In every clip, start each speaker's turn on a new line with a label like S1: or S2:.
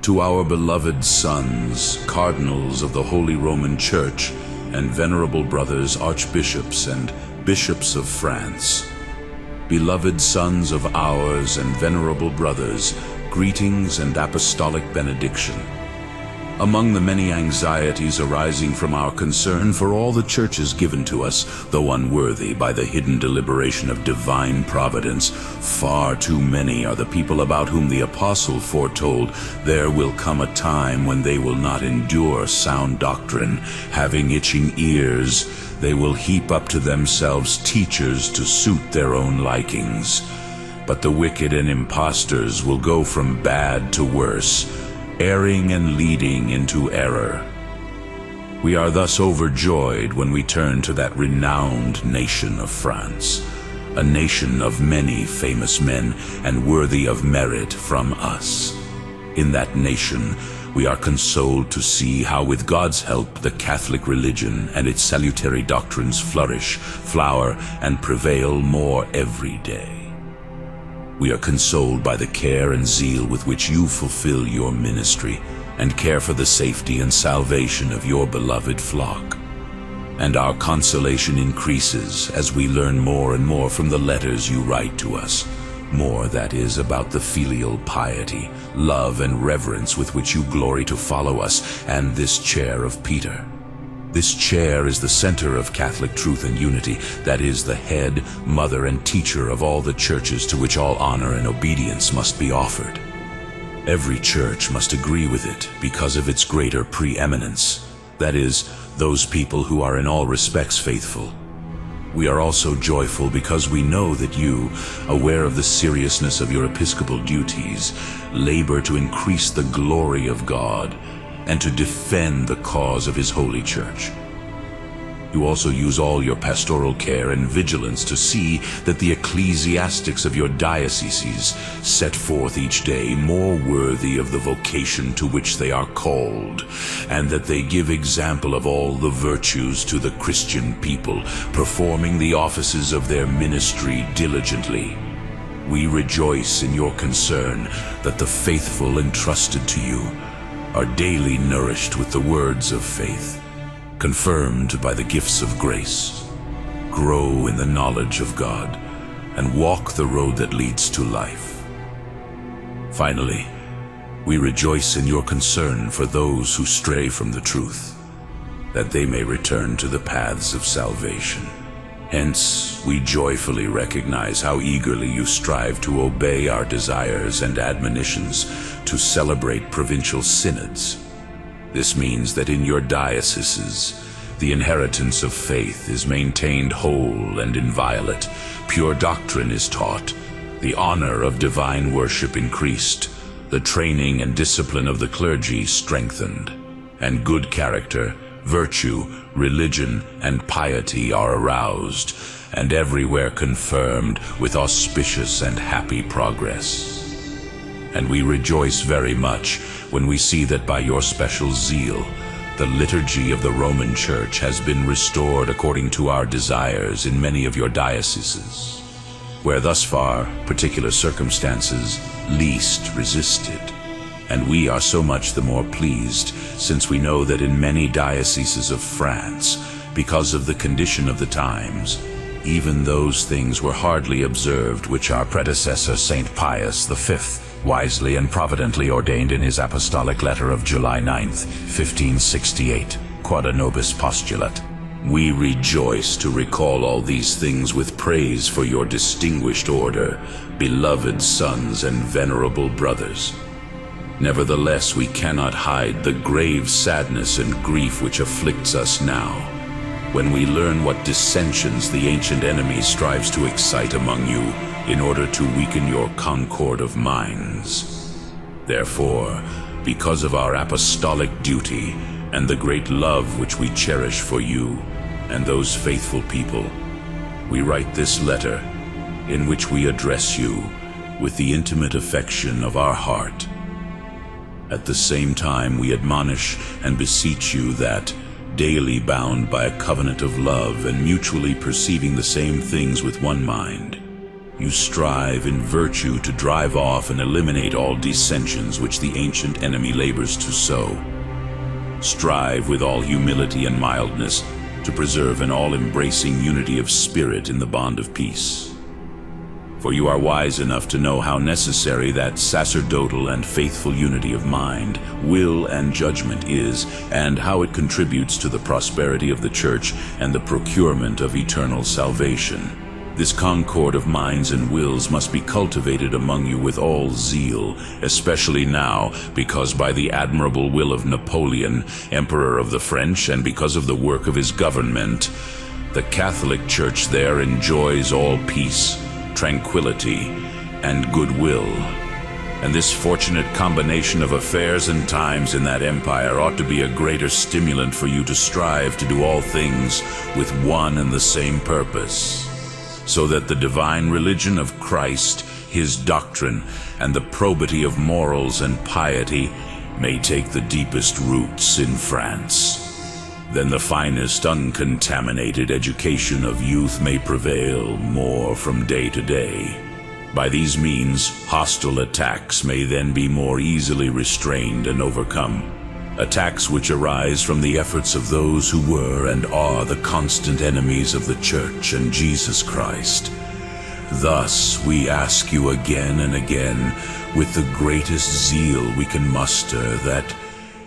S1: To our beloved sons, cardinals of the Holy Roman Church, and venerable brothers, archbishops and bishops of France, beloved sons of ours and venerable brothers, greetings and apostolic benediction. Among the many anxieties arising from our concern for all the churches given to us, though unworthy by the hidden deliberation of divine providence, far too many are the people about whom the apostle foretold, there will come a time when they will not endure sound doctrine, having itching ears, they will heap up to themselves teachers to suit their own likings. But the wicked and impostors will go from bad to worse, erring and leading into error. We are thus overjoyed when we turn to that renowned nation of France, a nation of many famous men and worthy of merit from us. In that nation, we are consoled to see how, with God's help, the Catholic religion and its salutary doctrines flourish, flower, and prevail more every day. We are consoled by the care and zeal with which you fulfill your ministry and care for the safety and salvation of your beloved flock. And our consolation increases as we learn more and more from the letters you write to us, more, that is, about the filial piety, love, and reverence with which you glory to follow us, and this chair of Peter. This chair is the center of Catholic truth and unity, that is, the head, mother, and teacher of all the churches to which all honor and obedience must be offered. Every church must agree with it because of its greater preeminence, that is, those people who are in all respects faithful. We are also joyful because we know that you, aware of the seriousness of your episcopal duties, labor to increase the glory of God and to defend the cause of His holy Church. You also use all your pastoral care and vigilance to see that the ecclesiastics of your dioceses set forth each day more worthy of the vocation to which they are called, and that they give example of all the virtues to the Christian people, performing the offices of their ministry diligently. We rejoice in your concern that the faithful entrusted to you are daily nourished with the words of faith, confirmed by the gifts of grace, grow in the knowledge of God, and walk the road that leads to life. Finally, we rejoice in your concern for those who stray from the truth, that they may return to the paths of salvation. Hence, we joyfully recognize how eagerly you strive to obey our desires and admonitions to celebrate provincial synods. This means that in your dioceses, the inheritance of faith is maintained whole and inviolate, pure doctrine is taught, the honor of divine worship increased, the training and discipline of the clergy strengthened, and good character, virtue, religion, and piety are aroused, and everywhere confirmed with auspicious and happy progress. And we rejoice very much when we see that by your special zeal, the liturgy of the Roman Church has been restored according to our desires in many of your dioceses, where thus far particular circumstances least resisted. And we are so much the more pleased, since we know that in many dioceses of France, because of the condition of the times, even those things were hardly observed which our predecessor Saint Pius V wisely and providently ordained in his apostolic letter of July 9th, 1568, Quod nobis postulat. We rejoice to recall all these things with praise for your distinguished order, beloved sons and venerable brothers. Nevertheless, we cannot hide the grave sadness and grief which afflicts us now, when we learn what dissensions the ancient enemy strives to excite among you in order to weaken your concord of minds. Therefore, because of our apostolic duty and the great love which we cherish for you and those faithful people, we write this letter, in which we address you with the intimate affection of our heart. At the same time, we admonish and beseech you that, daily bound by a covenant of love and mutually perceiving the same things with one mind, You strive in virtue to drive off and eliminate all dissensions which the ancient enemy labors to sow. Strive with all humility and mildness to preserve an all-embracing unity of spirit in the bond of peace. For you are wise enough to know how necessary that sacerdotal and faithful unity of mind, will, and judgment is, and how it contributes to the prosperity of the Church and the procurement of eternal salvation. This concord of minds and wills must be cultivated among you with all zeal, especially now, because by the admirable will of Napoleon, Emperor of the French, and because of the work of his government, the Catholic Church there enjoys all peace, tranquility, and goodwill. And this fortunate combination of affairs and times in that empire ought to be a greater stimulant for you to strive to do all things with one and the same purpose, so that the divine religion of Christ, his doctrine, and the probity of morals and piety may take the deepest roots in France. Then the finest uncontaminated education of youth may prevail more from day to day. By these means, hostile attacks may then be more easily restrained and overcome. Attacks which arise from the efforts of those who were and are the constant enemies of the Church and Jesus Christ. Thus, we ask you again and again, with the greatest zeal we can muster, that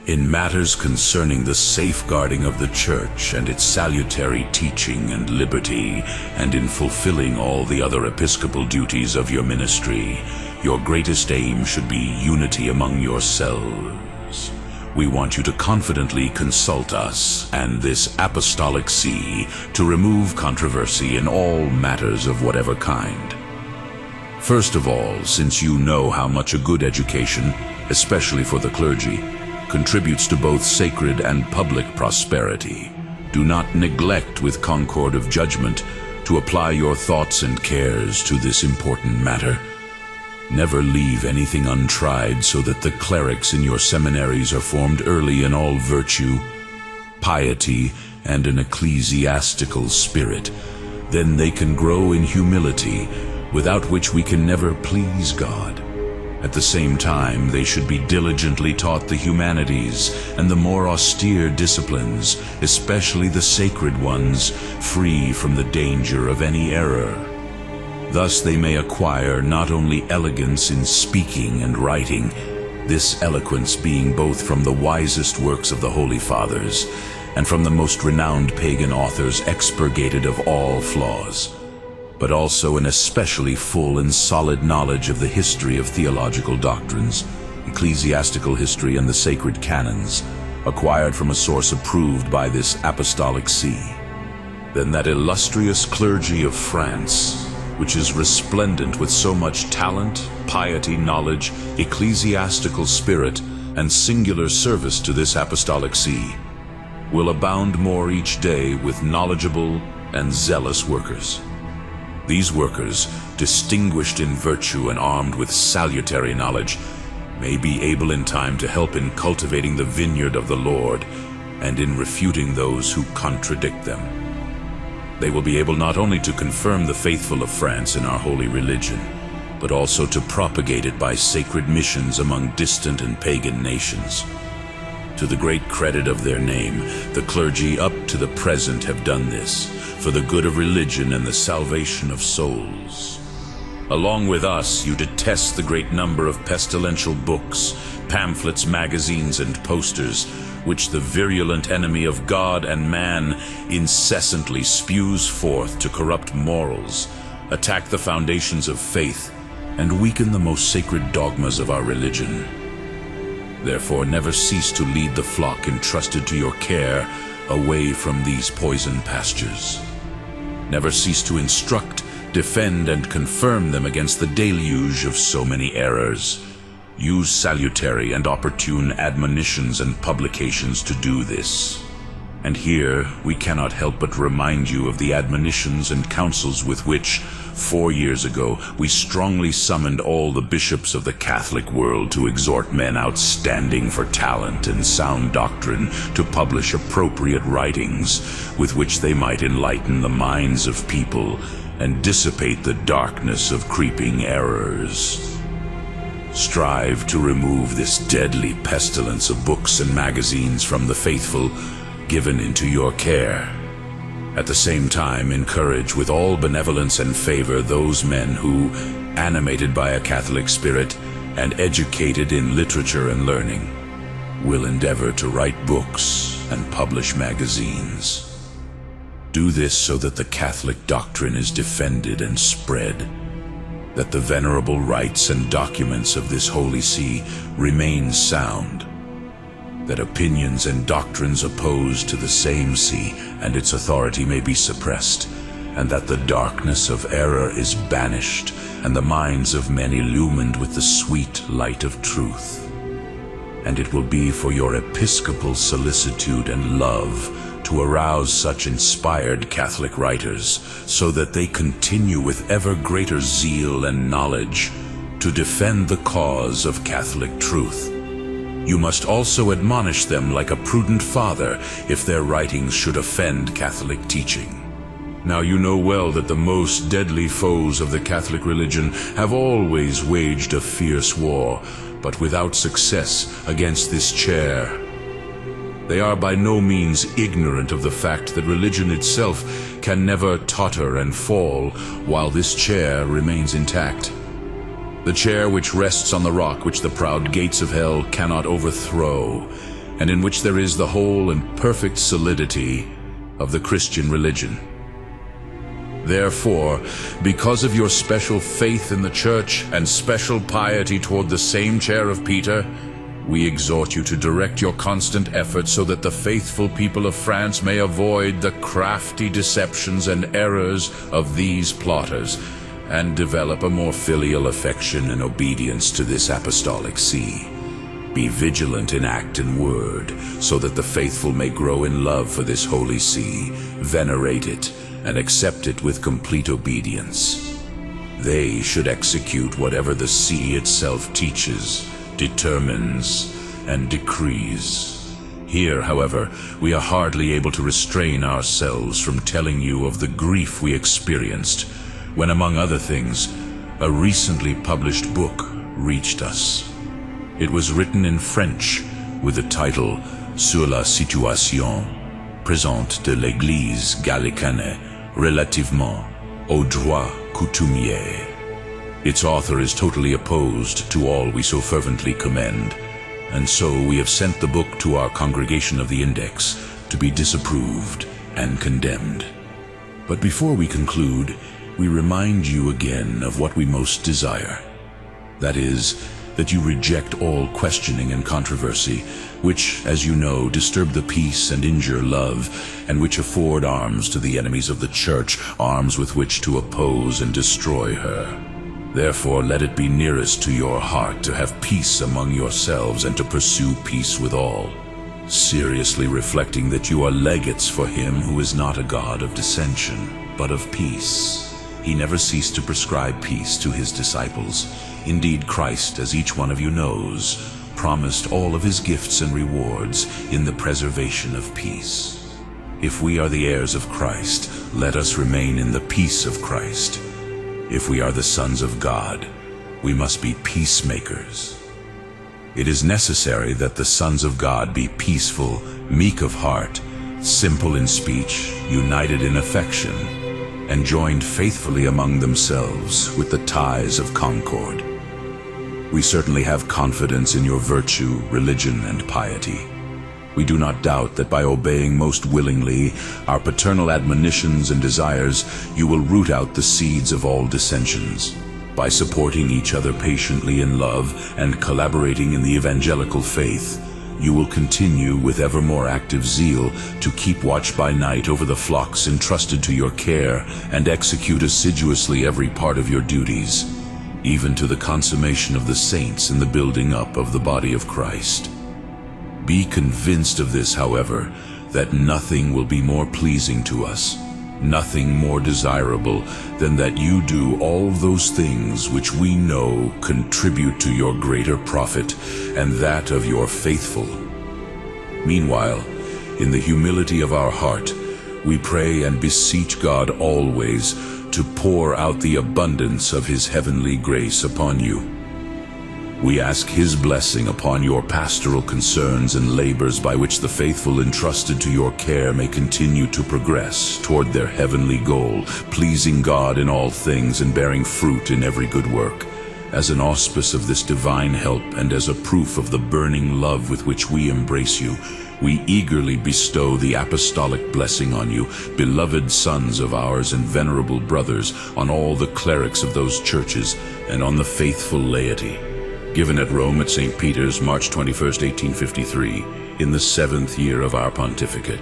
S1: in matters concerning the safeguarding of the Church and its salutary teaching and liberty, and in fulfilling all the other episcopal duties of your ministry, your greatest aim should be unity among yourselves. We want you to confidently consult us and this apostolic see to remove controversy in all matters of whatever kind. First of all, since you know how much a good education, especially for the clergy, contributes to both sacred and public prosperity, do not neglect with concord of judgment to apply your thoughts and cares to this important matter. Never leave anything untried, so that the clerics in your seminaries are formed early in all virtue, piety, and an ecclesiastical spirit. Then they can grow in humility, without which we can never please God. At the same time, they should be diligently taught the humanities and the more austere disciplines, especially the sacred ones, free from the danger of any error. Thus they may acquire not only elegance in speaking and writing, this eloquence being both from the wisest works of the Holy Fathers and from the most renowned pagan authors expurgated of all flaws, but also an especially full and solid knowledge of the history of theological doctrines, ecclesiastical history, and the sacred canons, acquired from a source approved by this apostolic see. Then that illustrious clergy of France, which is resplendent with so much talent, piety, knowledge, ecclesiastical spirit, and singular service to this apostolic see, will abound more each day with knowledgeable and zealous workers. These workers, distinguished in virtue and armed with salutary knowledge, may be able in time to help in cultivating the vineyard of the Lord and in refuting those who contradict them. They will be able not only to confirm the faithful of France in our holy religion, but also to propagate it by sacred missions among distant and pagan nations. To the great credit of their name, the clergy up to the present have done this, for the good of religion and the salvation of souls. Along with us, you detest the great number of pestilential books, pamphlets, magazines, and posters, which the virulent enemy of God and man incessantly spews forth to corrupt morals, attack the foundations of faith, and weaken the most sacred dogmas of our religion. Therefore, never cease to lead the flock entrusted to your care away from these poison pastures. Never cease to instruct, defend, and confirm them against the deluge of so many errors. Use salutary and opportune admonitions and publications to do this. And here we cannot help but remind you of the admonitions and counsels with which, 4 years ago, we strongly summoned all the bishops of the Catholic world to exhort men outstanding for talent and sound doctrine to publish appropriate writings with which they might enlighten the minds of people and dissipate the darkness of creeping errors. Strive to remove this deadly pestilence of books and magazines from the faithful given into your care. At the same time, encourage with all benevolence and favor those men who, animated by a Catholic spirit and educated in literature and learning, will endeavor to write books and publish magazines. Do this so that the Catholic doctrine is defended and spread, that the venerable rites and documents of this Holy See remain sound, that opinions and doctrines opposed to the same See and its authority may be suppressed, and that the darkness of error is banished, and the minds of men illumined with the sweet light of truth. And it will be for your episcopal solicitude and love to arouse such inspired Catholic writers, so that they continue with ever greater zeal and knowledge to defend the cause of Catholic truth. You must also admonish them like a prudent father if their writings should offend Catholic teaching. Now you know well that the most deadly foes of the Catholic religion have always waged a fierce war, but without success, against this chair. They are by no means ignorant of the fact that religion itself can never totter and fall while this chair remains intact. The chair which rests on the rock which the proud gates of hell cannot overthrow, and in which there is the whole and perfect solidity of the Christian religion. Therefore, because of your special faith in the Church and special piety toward the same chair of Peter, we exhort you to direct your constant efforts so that the faithful people of France may avoid the crafty deceptions and errors of these plotters, and develop a more filial affection and obedience to this apostolic see. Be vigilant in act and word, so that the faithful may grow in love for this holy see, venerate it, and accept it with complete obedience. They should execute whatever the see itself teaches, determines, and decrees. Here, however, we are hardly able to restrain ourselves from telling you of the grief we experienced when, among other things, a recently published book reached us. It was written in French with the title Sur la situation présente de l'Église gallicane relativement aux droits coutumiers. Its author is totally opposed to all we so fervently commend, and so we have sent the book to our congregation of the Index to be disapproved and condemned. But before we conclude, we remind you again of what we most desire. That is, that you reject all questioning and controversy, which, as you know, disturb the peace and injure love, and which afford arms to the enemies of the Church, arms with which to oppose and destroy her. Therefore, let it be nearest to your heart to have peace among yourselves and to pursue peace with all, seriously reflecting that you are legates for him who is not a God of dissension, but of peace. He never ceased to prescribe peace to his disciples. Indeed, Christ, as each one of you knows, promised all of his gifts and rewards in the preservation of peace. If we are the heirs of Christ, let us remain in the peace of Christ. If we are the sons of God, we must be peacemakers. It is necessary that the sons of God be peaceful, meek of heart, simple in speech, united in affection, and joined faithfully among themselves with the ties of concord. We certainly have confidence in your virtue, religion, and piety. We do not doubt that by obeying most willingly our paternal admonitions and desires, you will root out the seeds of all dissensions. By supporting each other patiently in love and collaborating in the evangelical faith, you will continue with ever more active zeal to keep watch by night over the flocks entrusted to your care and execute assiduously every part of your duties, even to the consummation of the saints in the building up of the body of Christ. Be convinced of this, however, that nothing will be more pleasing to us, nothing more desirable than that you do all those things which we know contribute to your greater profit and that of your faithful. Meanwhile, in the humility of our heart, we pray and beseech God always but to pour out the abundance of his heavenly grace upon you. We ask his blessing upon your pastoral concerns and labors, by which the faithful entrusted to your care may continue to progress toward their heavenly goal, pleasing God in all things and bearing fruit in every good work. As an auspice of this divine help and as a proof of the burning love with which we embrace you, we eagerly bestow the apostolic blessing on you, beloved sons of ours and venerable brothers, on all the clerics of those churches, and on the faithful laity. Given at Rome at St. Peter's, March 21st, 1853, in the 7th year of our pontificate.